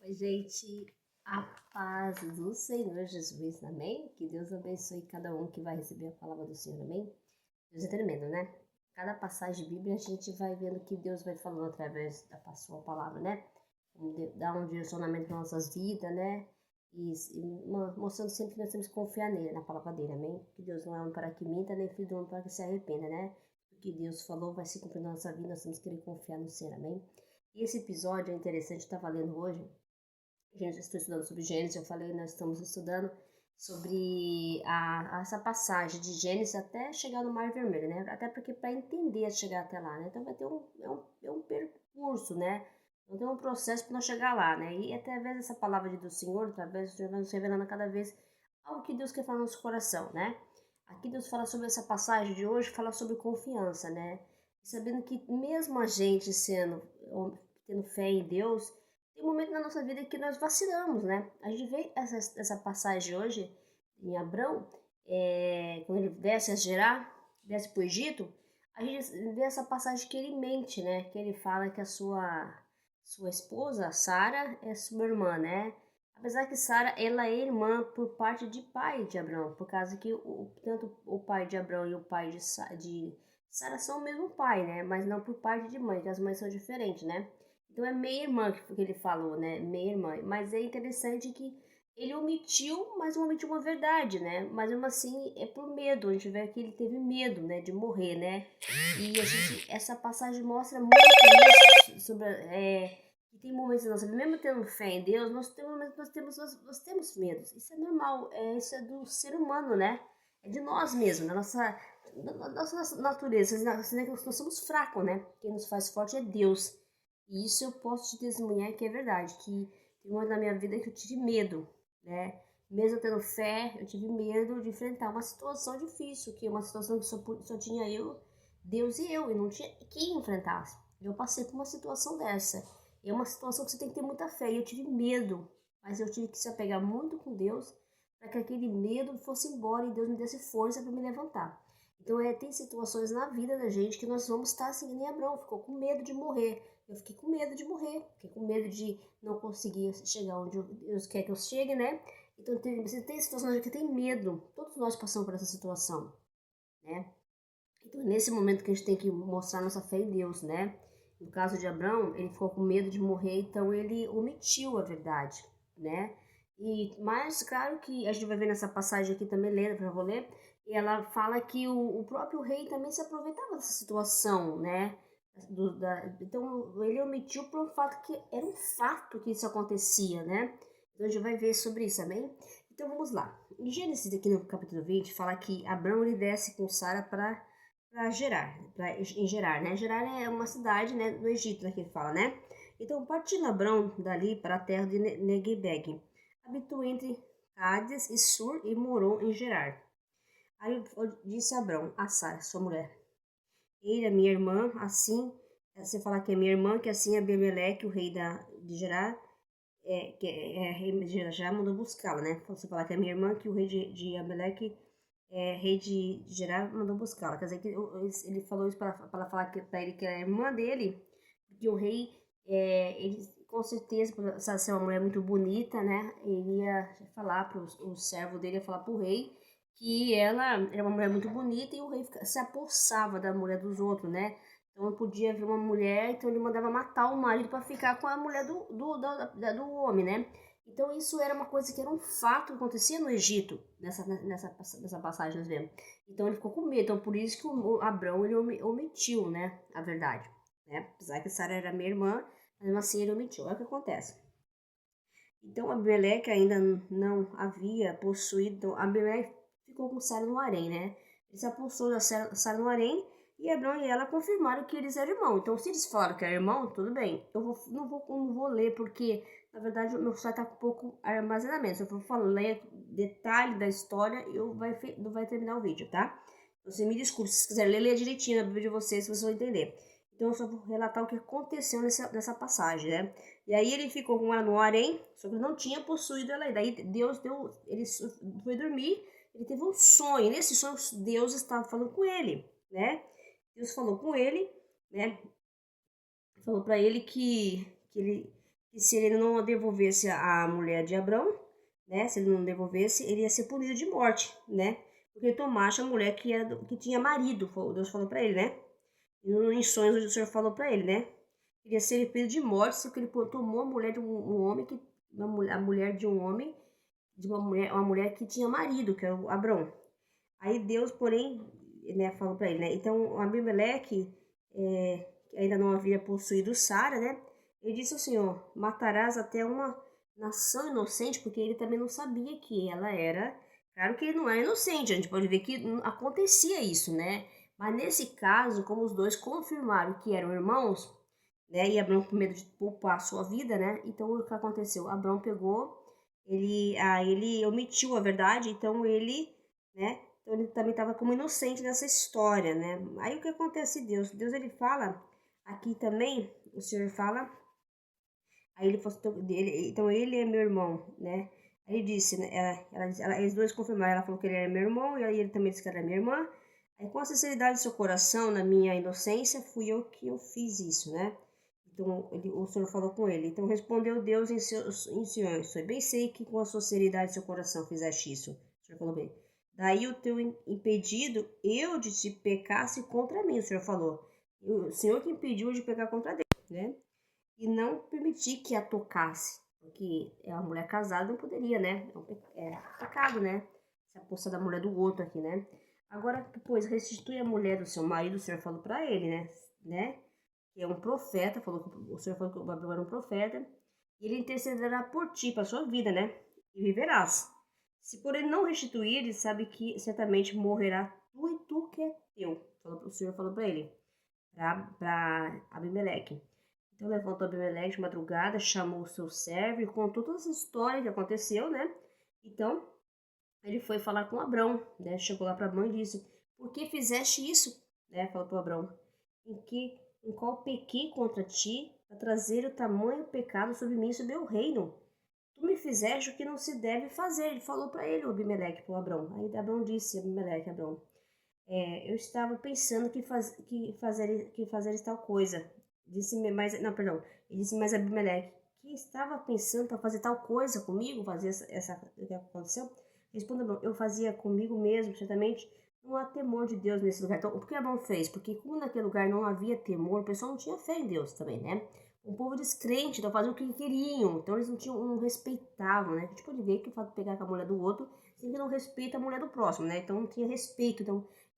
Oi, gente, a paz do Senhor Jesus, amém? Que Deus abençoe cada um que vai receber a palavra do Senhor, amém? Deus é tremendo, né? Cada passagem bíblica a gente vai vendo que Deus vai falando através da sua palavra, né? Dá um direcionamento para nossas vidas, né? Mostrando sempre que nós temos que confiar nele, na palavra dele, amém? Que Deus não é um para que minta, nem filho do homem para que se arrependa, né? O que Deus falou vai se cumprir na nossa vida, nós temos que confiar no Senhor, amém? E esse episódio é interessante, eu estava lendo hoje. Gente, estou estudando sobre Gênesis, eu falei, nós estamos estudando sobre essa passagem de Gênesis até chegar no Mar Vermelho, né? Até porque para entender chegar até lá, né? Então vai ter um percurso, né? Então tem um processo para nós chegar lá, né? E através dessa palavra do Senhor, através do Senhor, vai nos revelando cada vez algo que Deus quer falar no nosso coração, né? Aqui Deus fala sobre essa passagem de hoje, fala sobre confiança, né? Sabendo que mesmo a gente tendo fé em Deus, tem um momento na nossa vida que nós vacilamos, né? A gente vê essa passagem hoje em Abrão, quando ele desce a Gerar, desce para o Egito, a gente vê essa passagem que ele mente, né? Que ele fala que a sua esposa, Sara, é sua irmã, né? Apesar que Sara, ela é irmã por parte de pai de Abrão, por causa que tanto o pai de Abrão e o pai de Sara são o mesmo pai, né? Mas não por parte de mãe, que as mães são diferentes, né? Então é meia-irmã que ele falou, né? Meia-irmã. Mas é interessante que ele omitiu, mas não omitiu uma verdade, né? Mas mesmo assim é por medo. A gente vê que ele teve medo, né? De morrer, né? E essa passagem mostra muito isso sobre que tem momentos da nossa vida, mesmo tendo fé em Deus, nós temos medos. Isso é normal, isso é do ser humano, né? É de nós mesmos, da nossa natureza. Nós somos fracos, né? Quem nos faz forte é Deus. E isso eu posso te testemunhar que é verdade, que tem um momento na minha vida que eu tive medo, né? Mesmo tendo fé, eu tive medo de enfrentar uma situação difícil, que é uma situação que só tinha eu, Deus e não tinha quem enfrentasse. Eu passei por uma situação dessa. É uma situação que você tem que ter muita fé, e eu tive medo, mas eu tive que se apegar muito com Deus para que aquele medo fosse embora e Deus me desse força para me levantar. Então, tem situações na vida da gente que nós vamos estar assim, nem Abraão, ficou com medo de morrer. Eu fiquei com medo de morrer, fiquei com medo de não conseguir chegar onde Deus quer que eu chegue, né? Então, você tem situações que tem medo. Todos nós passamos por essa situação, né? Então, é nesse momento que a gente tem que mostrar nossa fé em Deus, né? No caso de Abraão, ele ficou com medo de morrer, então ele omitiu a verdade, né? Mas, claro que a gente vai ver nessa passagem aqui também, lendo, para eu vou ler, e ela fala que o próprio rei também se aproveitava dessa situação, né? Então, ele omitiu por um fato que era um fato que isso acontecia, né? Então, a gente vai ver sobre isso, amém? Então, vamos lá. Em Gênesis, aqui no capítulo 20, fala que Abraão ele desce com Sara para em Gerar, né? Gerar é uma cidade, né, no Egito, né, que ele fala, né? Então, partindo Abrão dali para a terra de Neguebeg, habitou entre Cádiz e Sur e morou em Gerar. Aí disse Abrão a Sara, sua mulher, ele é minha irmã, assim, você fala que é minha irmã, que assim Abimeleque, o rei de Gerar, rei de Gerar, mandou buscá-la, né? Você fala que é minha irmã, que o rei de Abimeleque rei de Gerar mandou buscá-la. Quer dizer, que ele falou isso para falar para ele que era irmã dele, porque o rei, ele, com certeza, por ela ser uma mulher muito bonita, né? Ele ia falar para o servo dele, ia falar para o rei que ela era uma mulher muito bonita e o rei se apossava da mulher dos outros, né? Então não podia ver uma mulher, então ele mandava matar o marido para ficar com a mulher do homem, né? Então isso era uma coisa que era um fato que acontecia no Egito, nessa passagem nós vemos. Então ele ficou com medo, então por isso que o Abrão ele omitiu, né, a verdade. Né? Apesar que Sara era minha irmã, mas mesmo assim ele omitiu. Olha o que acontece. Então Abimeleque ainda não havia possuído, então Abimeleque ficou com Sara no harém, né? Ele se apossou da Sara no harém e Abrão e ela confirmaram que eles eram irmãos. Então se eles falaram que eram irmão, tudo bem. Não vou ler porque na verdade o meu site está com pouco armazenamento. Se eu for ler detalhe da história, não vai terminar o vídeo, tá? Então, você me desculpe, se vocês quiserem ler direitinho na Bíblia de vocês vão entender. Então eu só vou relatar o que aconteceu nessa passagem, né? E aí ele ficou com ela no harém, só que não tinha possuído ela. E daí Deus ele foi dormir, ele teve um sonho. Nesse sonho Deus estava falando com ele, né? Deus falou com ele, né? Falou para ele que que se ele não devolvesse a mulher de Abrão, né? Se ele não devolvesse, ele ia ser punido de morte, né? Porque ele tomasse a mulher que tinha marido, Deus falou para ele, né? E em sonhos o Senhor falou para ele, né? Ele ia ser punido de morte se ele tomou a mulher de um homem que a mulher de um homem de uma mulher que tinha marido, que era o Abrão. Aí Deus, porém, né, falou para ele, né? Então Abimeleque ainda não havia possuído Sara, né? Ele disse ao Senhor: matarás até uma nação inocente, porque ele também não sabia que ela era. Claro que ele não era inocente, a gente pode ver que acontecia isso, né? Mas nesse caso, como os dois confirmaram que eram irmãos, né? E Abraão com medo de poupar a sua vida, né? Então o que aconteceu? Abraão pegou, ele omitiu a verdade, então né? Então ele também estava como inocente nessa história, né? Aí o que acontece, Deus ele fala aqui também, o Senhor fala, aí ele falou, então ele é meu irmão, né? Aí ele disse, né? Eles dois confirmaram, ela falou que ele era meu irmão, e aí ele também disse que era minha irmã. Aí com a sinceridade do seu coração, na minha inocência, fui eu que eu fiz isso, né? Então o Senhor falou com ele. Então respondeu Deus em Siões: bem sei que com a sinceridade do seu coração fizeste isso. O Senhor falou bem. Daí o teu impedido, eu de te pecasse contra mim, o Senhor falou. O Senhor que impediu de pecar contra Deus, né? E não permitir que a tocasse. Porque é uma mulher casada, não poderia, né? É pecado, né? Se apossar da mulher do outro aqui, né? Agora, pois, restitui a mulher do seu marido, o Senhor falou para ele, né? Que é um profeta, o Senhor falou que o Babilônio era um profeta, e ele intercederá por ti, para sua vida, né? E viverás. Se por ele não restituir, ele sabe que certamente morrerá tu e tu que é teu. O Senhor falou para ele, para Abimeleque. Então levantou Abimeleque de madrugada, chamou o seu servo e contou toda essa história que aconteceu, né? Então ele foi falar com Abrão, né? Chegou lá para Abrão e disse: por que fizeste isso? Né? Falou para Abrão: em qual pequei contra ti, a trazer o tamanho pecado sobre mim e sobre o reino? Tu me fizeste o que não se deve fazer. Ele falou para ele, o Abimeleque, para o Abrão. Aí Abrão disse, Abimeleque, Abrão, eu estava pensando que fazeres tal coisa. Disse-me, mas, não, perdão. Ele disse, mas Abimeleque, que estava pensando para fazer tal coisa comigo, fazer o que aconteceu? Respondeu, eu fazia comigo mesmo, certamente. Não há temor de Deus nesse lugar. Então, o que Abraão fez? Porque como naquele lugar não havia temor, o pessoal não tinha fé em Deus também, né? Um povo descrente, então faziam o que queriam. Então eles não respeitavam, né? A gente pode ver que o fato de pegar com a mulher do outro, sempre não respeita a mulher do próximo, né? Então não tinha respeito.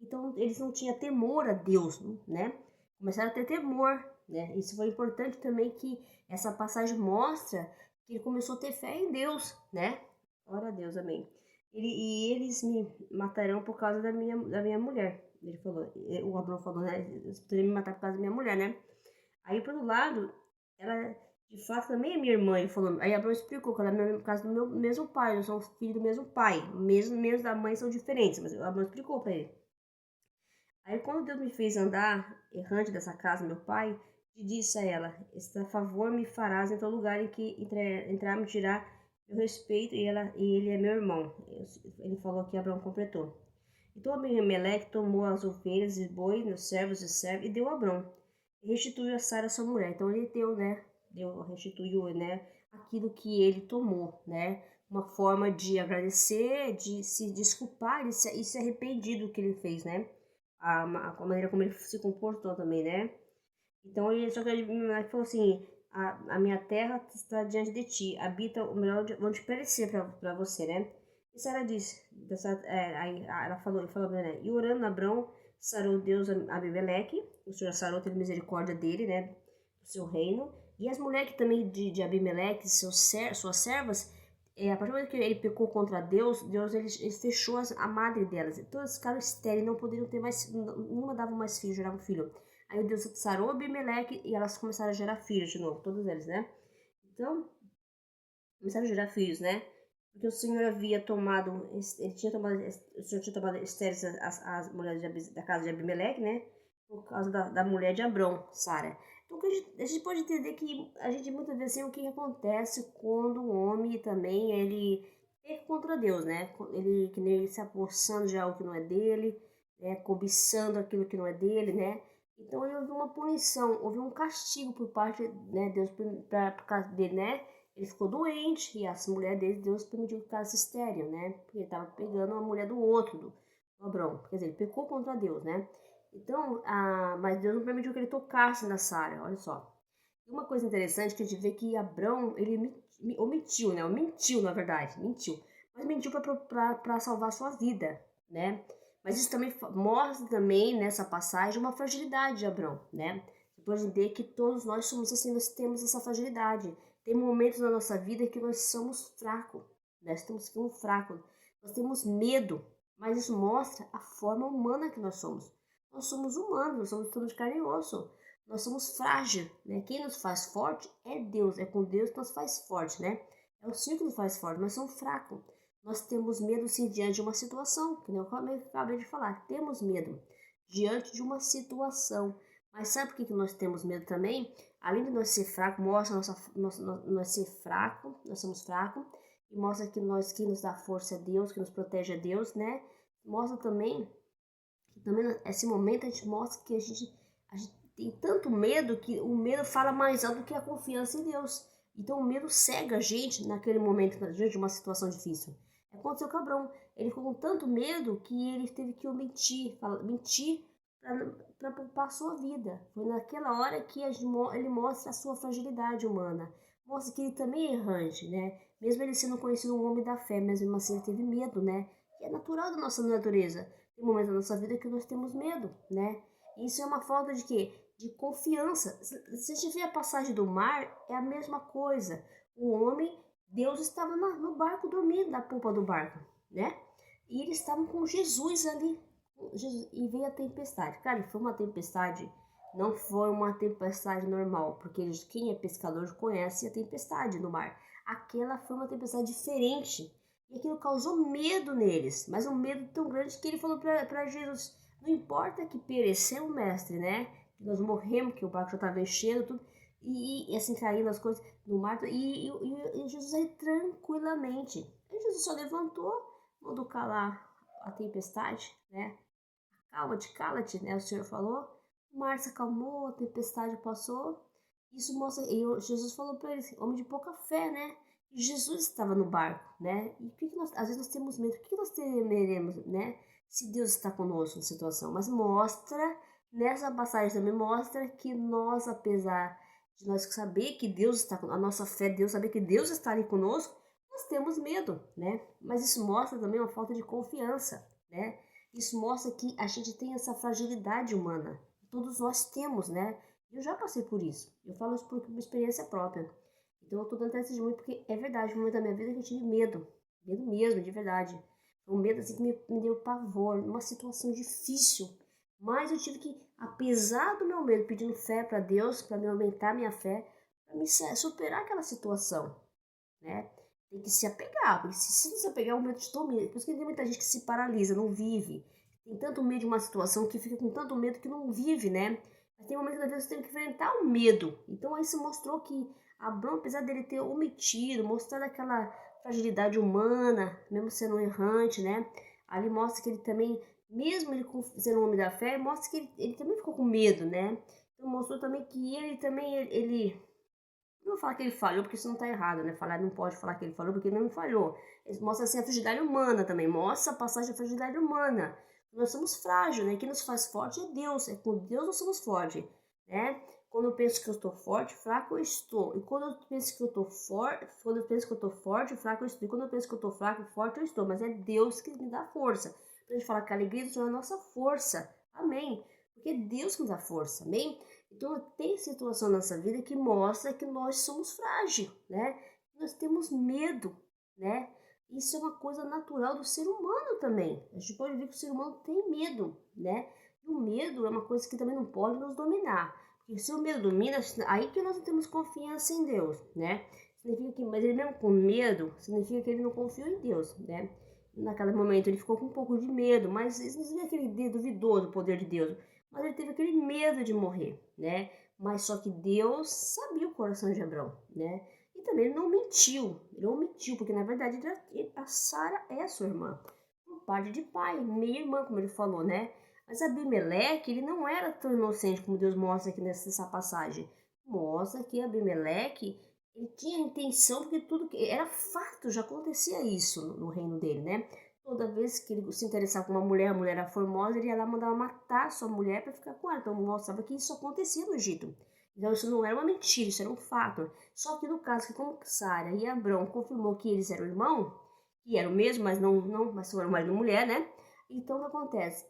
Então eles não tinham temor a Deus, né? Começaram a ter temor, né? Isso foi importante também que essa passagem mostra que ele começou a ter fé em Deus, né? Ora a Deus, amém. E eles me matarão por causa da minha mulher. Ele falou, o Abraão falou, né? Eles poderiam me matar por causa da minha mulher, né? Aí, por outro lado, ela de fato também é minha irmã. Ele falou, aí Abraão explicou que ela é por causa do meu mesmo pai, nós somos filhos do mesmo pai. Mesmo da mãe são diferentes, mas Abraão explicou para ele. Aí, quando Deus me fez andar errante dessa casa, meu pai, disse a ela: esta favor me farás em todo lugar em que entrar me tirar meu respeito, e ele é meu irmão. Ele falou que Abraão completou. Então Abimeleque tomou as ovelhas e bois, os servos e servos, e deu a Abraão. E restituiu a Sara, sua mulher. Então ele deu, né? Restituiu, né? Aquilo que ele tomou, né? Uma forma de agradecer, de se desculpar e se arrepender do que ele fez, né? A maneira como ele se comportou também, né? Então só que ele falou assim: a minha terra está diante de ti, habita o melhor onde perecer para você, né? E Sara disse, aí ela falou, né? E orando, Abrão sarou Deus Abimeleque, o Senhor sarou, teve misericórdia dele, né? Do seu reino. E as mulheres também de Abimeleque, suas servas, a partir do momento que ele pecou contra Deus, ele fechou a madre delas. Todas ficaram estéreis, não poderiam ter mais, nenhuma dava mais filho, gerava um filho. Aí Deus sarou Abimeleque e elas começaram a gerar filhos de novo, todos eles, né? Então, começaram a gerar filhos, né? Porque o Senhor havia tomado, o Senhor tinha tomado estéreis as mulheres da casa de Abimeleque, né? Por causa da mulher de Abrão, Sara. Então a gente pode entender que a gente muitas vezes assim, o que acontece quando o homem também ele peca contra Deus, né? Ele que nem se apossando de algo que não é dele, né? Cobiçando aquilo que não é dele, né? Então ele houve uma punição, houve um castigo por parte, né, Deus, por causa dele, né? Ele ficou doente e as mulheres dele, Deus permitiu que ficasse estéril, né? Porque ele estava pegando a mulher do outro, do Abrão. Quer dizer, ele pecou contra Deus, né? Então, mas Deus não permitiu que ele tocasse na Sara, olha só. E uma coisa interessante que a gente vê que Abrão, ele omitiu, né? Mentiu, na verdade, mentiu. Mas mentiu para salvar sua vida, né? Mas isso também mostra também nessa passagem uma fragilidade de Abrão, né? Você pode entender que todos nós somos assim, nós temos essa fragilidade. Tem momentos na nossa vida que nós somos fracos, né? Nós ficamos fracos, nós temos medo, mas isso mostra a forma humana que nós somos. Nós somos humanos, nós somos tudo de carne e osso. Nós somos frágeis, né? Quem nos faz forte é Deus, é com Deus que nos faz forte, né? É o Senhor que nos faz forte, nós somos fracos. Nós temos medo sim diante de uma situação, que nem eu acabei de falar, temos medo diante de uma situação. Mas sabe por que nós temos medo também? Além de nós ser fraco, mostra nós ser fraco, nós somos fracos, e mostra que quem nos dá força é Deus, que nos protege é Deus, né? Mostra também que também nesse momento a gente mostra que a gente tem tanto medo que o medo fala mais alto do que a confiança em Deus. Então o medo cega a gente naquele momento, diante de uma situação difícil. Aconteceu com Abrão. Ele ficou com tanto medo que ele teve que mentir para poupar a sua vida. Foi naquela hora que ele mostra a sua fragilidade humana. Mostra que ele também é errante, né? Mesmo ele sendo conhecido um homem da fé, mesmo assim ele teve medo, né? Que é natural da nossa natureza. Tem momentos da nossa vida que nós temos medo, né? Isso é uma falta de quê? De confiança. Se a gente vê a passagem do mar, é a mesma coisa. O homem, Deus estava no barco dormindo, na polpa do barco, né? E eles estavam com Jesus ali. E veio a tempestade. Cara, foi uma tempestade, não foi uma tempestade normal, porque quem é pescador conhece a tempestade no mar. Aquela foi uma tempestade diferente. E aquilo causou medo neles, mas um medo tão grande que ele falou para Jesus: não importa que pereceu o mestre, né? Que nós morremos, que o barco já estava enchendo, tudo, e assim caindo as coisas no mar. E Jesus aí tranquilamente. Aí Jesus só levantou, mandou calar a tempestade, né? Calma-te, cala-te, né? O Senhor falou. O mar se acalmou, a tempestade passou. Isso mostra. E Jesus falou para eles: homem de pouca fé, né? E Jesus estava no barco, né? E por que nós, às vezes nós temos medo? Por que nós temeremos, né? Se Deus está conosco na situação. Mas mostra, nessa passagem também, mostra que nós, apesar de nós saber que Deus está a nossa fé, Deus saber que Deus está ali conosco, nós temos medo, né? Mas isso mostra também uma falta de confiança, né? Isso mostra que a gente tem essa fragilidade humana. Todos nós temos, né? Eu já passei por isso. Eu falo isso por uma experiência própria. Então eu tô dando testemunho porque é verdade, no momento da minha vida que eu tive medo. Medo mesmo, de verdade. Foi um medo assim que me deu pavor, numa situação difícil. Mas eu tive que, apesar do meu medo, pedindo fé para Deus, para me aumentar minha fé, para me superar aquela situação, né? Tem que se apegar, porque se não se apegar, o medo te domina. Por isso que tem muita gente que se paralisa, não vive. Tem tanto medo de uma situação que fica com tanto medo que não vive, né? Mas tem momentos da vida que você tem que enfrentar o medo. Então aí se mostrou que Abraão, apesar dele ter omitido, mostrado aquela fragilidade humana, mesmo sendo um errante, né? Ali mostra que ele também, mesmo ele sendo um homem da fé, mostra que ele também ficou com medo, né? Então mostrou também que ele também, ele não vou falar que ele falhou, porque isso não está errado, né? Falar, não pode falar que ele falhou, porque ele não falhou. Ele mostra assim a fragilidade humana também. Mostra a passagem da fragilidade humana. Nós somos frágeis, né? Quem nos faz forte é Deus. É com Deus nós somos fortes, né? Quando eu penso que eu estou forte, fraco eu estou. E quando eu penso que eu estou forte, fraco eu estou. E quando eu penso que eu estou fraco, forte eu estou. Mas é Deus que me dá força. Pra gente falar que a alegria do Senhor é a nossa força. Amém. Porque é Deus que nos dá força. Amém. Então tem situação na nossa vida que mostra que nós somos frágeis, né? Nós temos medo, né? Isso é uma coisa natural do ser humano também. A gente pode ver que o ser humano tem medo, né? E o medo é uma coisa que também não pode nos dominar. Porque se o medo domina, aí que nós não temos confiança em Deus, né? Significa que, mas ele mesmo com medo, significa que ele não confiou em Deus, né? Naquele momento ele ficou com um pouco de medo, mas isso não significa que ele duvidou do poder de Deus. Mas ele teve aquele medo de morrer, né? Mas só que Deus sabia o coração de Abraão, né? E também ele não mentiu. Ele omitiu, porque na verdade a Sara é a sua irmã. Por parte de pai, meia irmã, como ele falou, né? Mas Abimeleque, ele não era tão inocente como Deus mostra aqui nessa passagem. Mostra que Abimeleque, ele tinha intenção, porque tudo que era fato, já acontecia isso no reino dele, né? Toda vez que ele se interessava com uma mulher, a mulher era formosa, ele ia lá mandar matar sua mulher para ficar com ela. Então mostrava que isso acontecia no Egito. Então isso não era uma mentira, isso era um fato. Só que no caso que como Sara e Abrão confirmou que eles eram irmãos, que eram o mesmo, mas foram marido e mulher, né? Então o que acontece?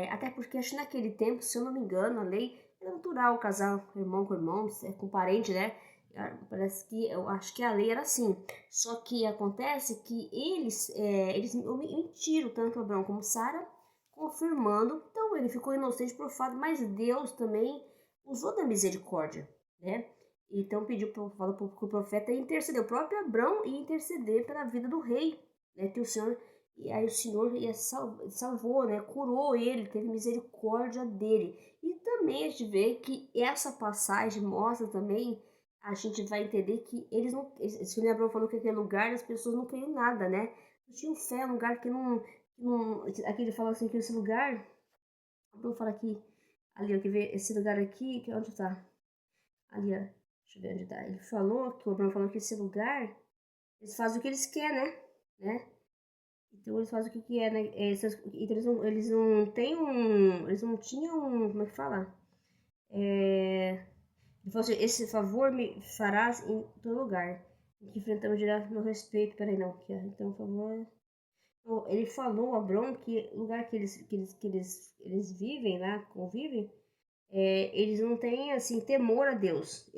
Até porque acho que naquele tempo, se eu não me engano, a lei era natural casar irmão com irmão, com parente, né? Parece que eu acho que a lei era assim. Só que acontece que eles mentiram, tanto Abraão como Sara, confirmando. Então ele ficou inocente por fato, mas Deus também usou da misericórdia, né? Então falou para o profeta interceder, o próprio Abraão ia interceder pela vida do rei, né? Que o Senhor, e aí o Senhor salvou, né? Curou ele, teve misericórdia dele. E também a gente vê que essa passagem mostra também, a gente vai entender que eles não, o Abraão falou que aquele lugar as pessoas não queriam nada, né? Não tinham fé, um lugar que não, aqui ele fala assim que esse lugar, Abraão fala aqui, ali, ó, que ver esse lugar aqui, que onde tá? Ali, ó, deixa eu ver onde tá. Ele falou que o Abraão falou que esse lugar, eles fazem o que eles querem, né? Então eles fazem o que quer, né? Então eles não tinham, como é que fala? Ele falou assim, esse favor me farás em todo lugar. Em que enfrentamos dirá no respeito, peraí não, então por favor. Ele falou a Abrão que o lugar que eles vivem lá, convivem, eles não têm assim temor a Deus.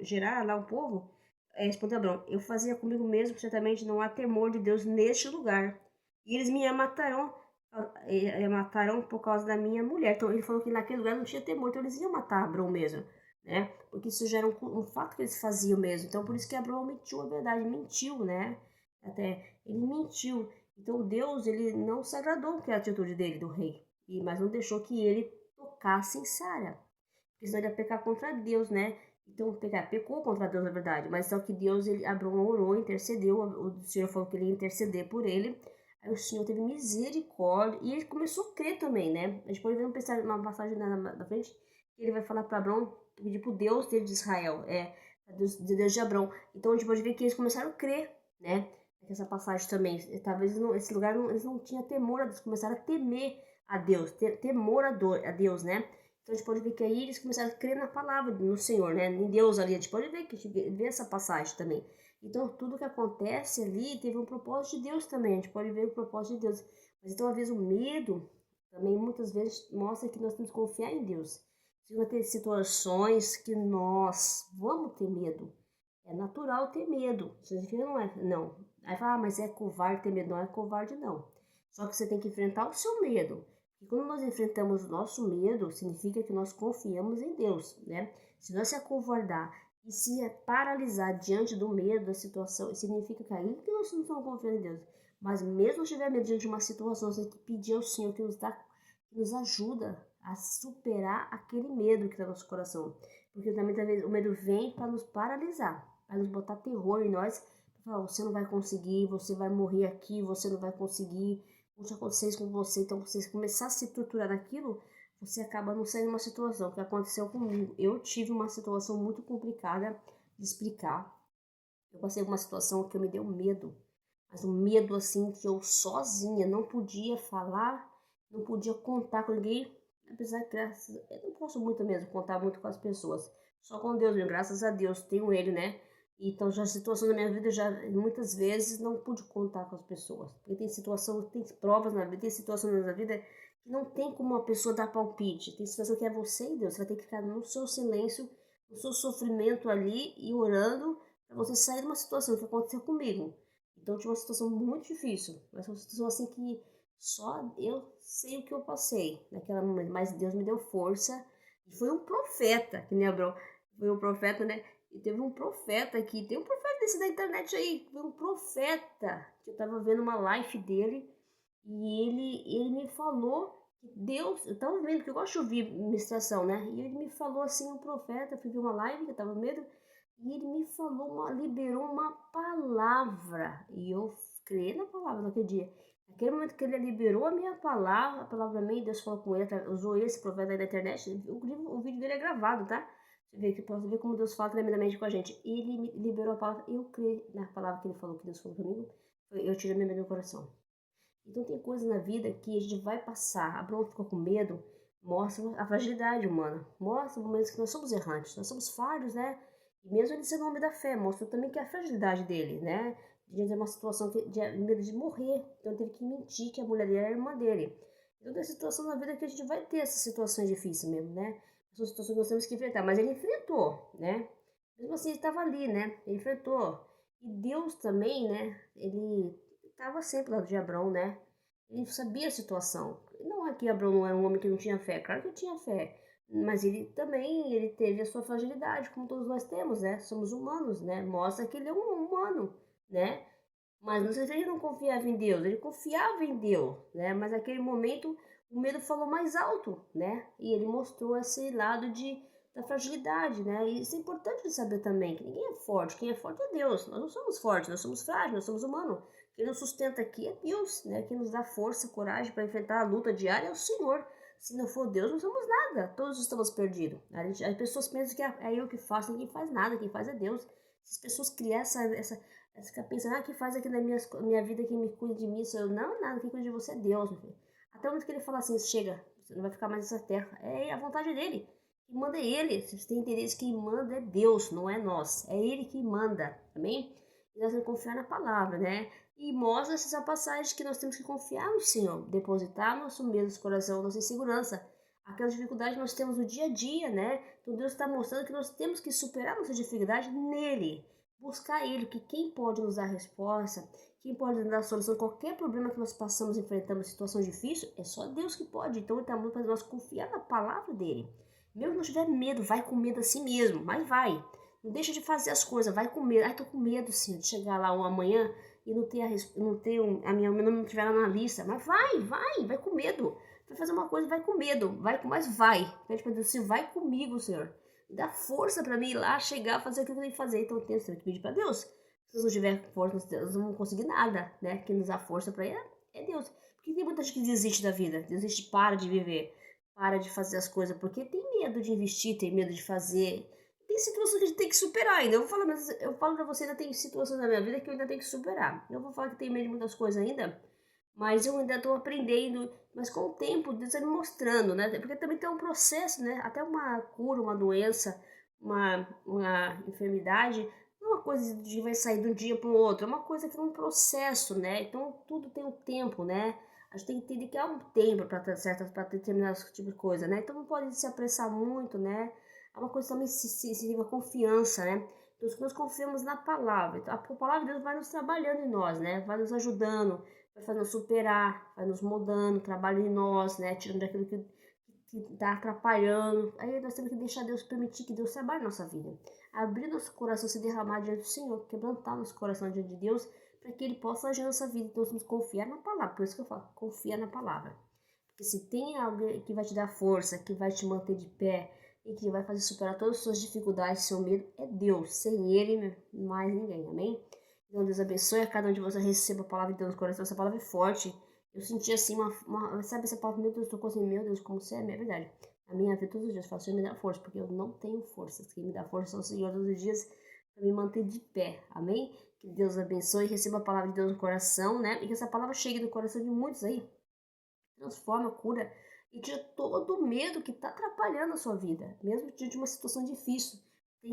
Gerar lá o povo, respondeu Abrão, eu fazia comigo mesmo, certamente não há temor de Deus neste lugar. E eles me matarão por causa da minha mulher. Então ele falou que naquele lugar não tinha temor, então eles iam matar Abrão mesmo, né? Porque isso já era um fato que eles faziam mesmo. Então por isso que Abrão mentiu a verdade, mentiu, né? Até ele mentiu. Então Deus, ele não se agradou com a atitude dele, do rei, mas não deixou que ele tocasse em Sara, porque senão ele ia pecar contra Deus, né? Então pecou contra Deus, na verdade, mas só que Deus, Abraão orou, intercedeu, o Senhor falou que ele ia interceder por ele, aí o Senhor teve misericórdia, e ele começou a crer também, né? A gente pode ver uma passagem na frente, que ele vai falar para Abraão, pedir pro Deus de Israel, Deus de Abraão. Então a gente pode ver que eles começaram a crer, né? Essa passagem também, talvez esse lugar eles não tinham temor a Deus, começaram a temer a Deus, temor a Deus, né? Então a gente pode ver que aí eles começaram a crer na palavra, no Senhor, né? Em Deus ali, a gente pode ver que a gente vê essa passagem também. Então tudo que acontece ali teve um propósito de Deus também, a gente pode ver o propósito de Deus. Mas então às vezes o medo também muitas vezes mostra que nós temos que confiar em Deus. Se vai ter situações que nós vamos ter medo, é natural ter medo, significa não é, não. Aí fala, mas é covarde ter medo, não é covarde não. Só que você tem que enfrentar o seu medo. E quando nós enfrentamos o nosso medo, significa que nós confiamos em Deus, né? Se nós se acovardar e se paralisar diante do medo da situação, significa que aí que nós não estamos confiando em Deus. Mas mesmo se tiver medo diante de uma situação, você tem que pedir ao Senhor que nos ajuda a superar aquele medo que está no nosso coração. Porque também talvez o medo vem para nos paralisar, para nos botar terror em nós, para falar, você não vai conseguir, você vai morrer aqui, você não vai conseguir, pode acontecer isso com você. Então, você começar a se torturar naquilo, você acaba não saindo de uma situação que aconteceu comigo. Eu tive uma situação muito complicada de explicar. Eu passei por uma situação que eu me deu medo, mas um medo assim que eu sozinha não podia falar, não podia contar com ninguém, apesar que eu não posso muito mesmo contar muito com as pessoas, só com Deus, graças a Deus tenho Ele, né? Então já situação na minha vida já muitas vezes não pude contar com as pessoas, porque tem situação, tem provas na vida, tem situações na vida que não tem como uma pessoa dar palpite, tem situação que é você e Deus, você vai ter que ficar no seu silêncio, no seu sofrimento ali e orando para você sair de uma situação que aconteceu comigo. Então eu tive uma situação muito difícil, mas uma situação assim que só eu sei o que eu passei naquela momento, mas Deus me deu força e foi um profeta, que nem Abraão, foi um profeta, né? E teve um profeta aqui, tem um profeta desse da internet aí, foi um profeta que eu tava vendo uma live dele e ele me falou que Deus, eu tava vendo, que eu gosto de ouvir ministração, né? E ele me falou assim, um profeta, fui ver uma live que eu tava vendo, e ele me falou, liberou uma palavra. E eu criei na palavra naquele dia. Naquele momento que ele liberou a palavra meio, Deus falou com ele, usou esse profeta aí da internet, o vídeo dele é gravado, tá? Você pode ver como Deus fala tremendamente com a gente. Ele me liberou a palavra, eu creio na palavra que ele falou, que Deus falou comigo, eu tirei minha do meu coração. Então tem coisas na vida que a gente vai passar. A Bruno ficou com medo, mostra a fragilidade humana, mostra momentos que nós somos errantes, nós somos falhos, né? E mesmo ele sendo homem da fé, mostra também que é a fragilidade dele, né? De uma situação de medo de morrer, então teve que mentir que a mulher dele era a irmã dele. Então tem situação na vida que a gente vai ter essas situações difíceis mesmo, né? São situações que nós temos que enfrentar, mas ele enfrentou, né? Mesmo assim ele estava ali, né? Ele enfrentou. E Deus também, né? Ele estava sempre lá de Abrão, né? Ele sabia a situação. Não é que Abrão não era um homem que não tinha fé, claro que ele tinha fé. Mas ele também, ele teve a sua fragilidade, como todos nós temos, né? Somos humanos, né? Mostra que ele é um humano, né? Mas não sei se ele não confiava em Deus, ele confiava em Deus, né? Mas naquele momento o medo falou mais alto, né? E ele mostrou esse lado da fragilidade, né? E isso é importante saber também, que ninguém é forte, quem é forte é Deus. Nós não somos fortes, nós somos frágeis, nós somos humanos. Quem nos sustenta aqui é Deus, né? Quem nos dá força, coragem para enfrentar a luta diária é o Senhor. Se não for Deus, não somos nada, todos estamos perdidos. As pessoas pensam que é eu que faço, ninguém faz nada, quem faz é Deus. Se as pessoas criarem fica pensando, que faz aqui na minha vida, quem me cuida de mim sou eu. Não, nada, quem cuida de você é Deus, meu filho. Até o momento que ele fala assim, chega, você não vai ficar mais nessa terra. É a vontade dele. Quem manda é ele. Vocês têm interesse, quem manda é Deus, não é nós. É ele que manda, amém? E nós temos que confiar na palavra, né? E mostra essa passagem que nós temos que confiar no Senhor, depositar nosso medo, nosso coração, nossa insegurança. Aquelas dificuldades que nós temos no dia a dia, né? Então Deus está mostrando que nós temos que superar nossa dificuldade nele. Buscar ele, que quem pode nos dar a resposta, quem pode nos dar a solução, qualquer problema que nós passamos, enfrentamos, situação difícil, é só Deus que pode. Então ele está muito para nós confiar na palavra dele. Mesmo que não tiver medo, vai com medo assim mesmo, mas vai. Não deixa de fazer as coisas, vai com medo. Ai, tô com medo, sim, de chegar lá amanhã e não ter meu nome não estiver lá na lista. Mas vai com medo. Vai fazer uma coisa, vai com medo, mas vai. Pede para Deus, se vai comigo, Senhor. Dá força para mim ir lá, chegar, fazer aquilo que eu tenho que fazer. Então eu tenho que pedir para Deus. Se nós não tiver força, nós não vamos conseguir nada, né? Quem nos dá força para ir é Deus. Porque tem muita gente que desiste da vida, desiste, para de viver, para de fazer as coisas, porque tem medo de investir, tem medo de fazer. Tem situações que a gente tem que superar ainda. Eu falo pra você, ainda tem situações na minha vida que eu ainda tenho que superar. Eu vou falar que tenho medo de muitas coisas ainda, mas eu ainda estou aprendendo. Mas com o tempo, Deus vai me mostrando, né? Porque também tem um processo, né? Até uma cura, uma doença, uma enfermidade, não é uma coisa que vai sair de um dia para o outro, é uma coisa que é um processo, né? Então tudo tem um tempo, né? A gente tem que entender que há um tempo para determinadas tipo de coisa, né? Então não pode se apressar muito, né? É uma coisa também se liga confiança, né? Então nós confiamos na palavra. Então, a palavra de Deus vai nos trabalhando em nós, né? Vai nos ajudando, vai fazer nos superar, vai nos moldando, trabalha em nós, né? Tirando daquilo que está atrapalhando. Aí nós temos que deixar Deus, permitir que Deus trabalhe na nossa vida. Abrir nosso coração, se derramar diante do Senhor, quebrantar nosso coração diante de Deus, para que Ele possa agir na nossa vida. Então nós temos que confiar na palavra. Por isso que eu falo, confia na palavra. Porque se tem alguém que vai te dar força, que vai te manter de pé, e que vai fazer superar todas as suas dificuldades, seu medo, é Deus. Sem Ele, mais ninguém. Amém? Então Deus abençoe a cada um de vocês, receba a palavra de Deus no coração. Essa palavra é forte. Eu senti assim, sabe essa palavra, meu Deus, eu tô assim, meu Deus, como você é, é verdade. A minha vida todos os dias, eu falo, Senhor, me dá força, porque eu não tenho força. Quem me dá força é o Senhor todos os dias, para me manter de pé. Amém? Que Deus abençoe, receba a palavra de Deus no coração, né? E que essa palavra chegue no coração de muitos aí. Transforma, cura e tira todo o medo que está atrapalhando a sua vida, mesmo diante de uma situação difícil.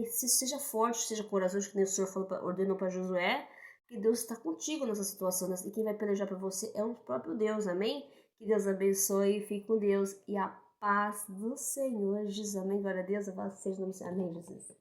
Seja forte, seja corajoso, que nem o Senhor ordenou para Josué, que Deus está contigo nessa situação, e quem vai pelejar para você é o próprio Deus, amém? Que Deus abençoe, fique com Deus e a paz do Senhor Jesus, amém? Glória a Deus, a paz seja no nome do Senhor, amém, Jesus.